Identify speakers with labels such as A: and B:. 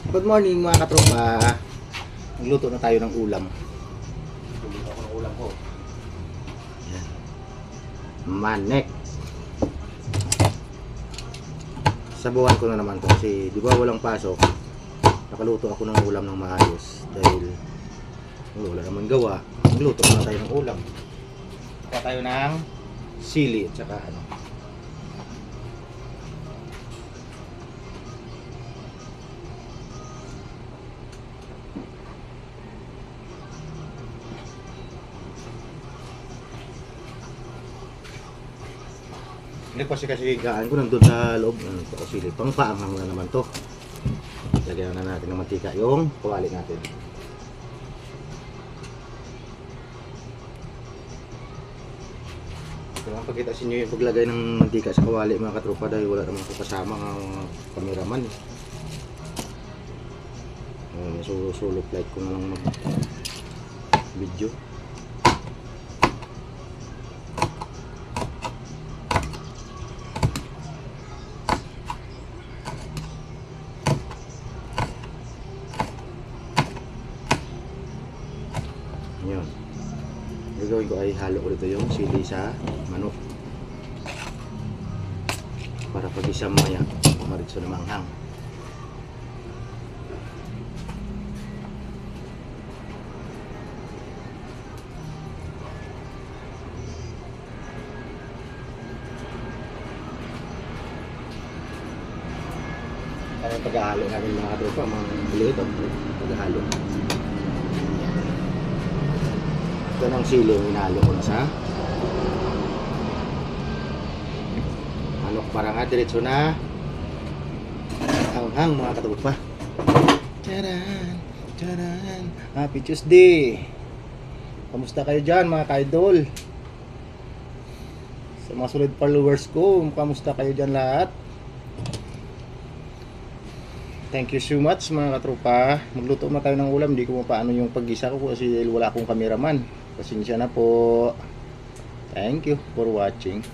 A: Good morning mga katropa. Magluto na tayo ng ulam. Magluto ako ng ulam ko. Yan. Manek. Sabuhan ko na naman to kasi di ba walang pasok. Nakaluto ako ng ulam ng maayos dahil wala naman gawa. Magluto na tayo ng ulam. Kuha tayo ng sili at saka ano. Hindi kasi gaan ko nandun sa loob ng sili. Pangpaanghang na naman to. Lagyan na natin ng mantika yung kawali natin. Kaya pakita sa inyo yung paglagay ng mantika sa kawali mga katropa dahil wala naman ko kasama ng cameraman. Solo flight ko na lang mag video. Yun. Gagawin ko ay halo ulit yung sili sa manok para pag isang maya maritso na manghang. Kaya paghahalo namin mga tropa, mga maliit o paghahalo. Ito ng sili yung inalo ko na sa manok para nga diretso na hanghang mga katropa. Charan, charan. Happy Tuesday. Kamusta kayo dyan mga ka-idol? Sa mga solid followers ko, kamusta kayo dyan lahat? Thank you so much mga katropa. Magluto na tayo ng ulam. Hindi ko paano yung paggisa ko kasi wala akong cameraman. Pasensya na po. Thank you for watching.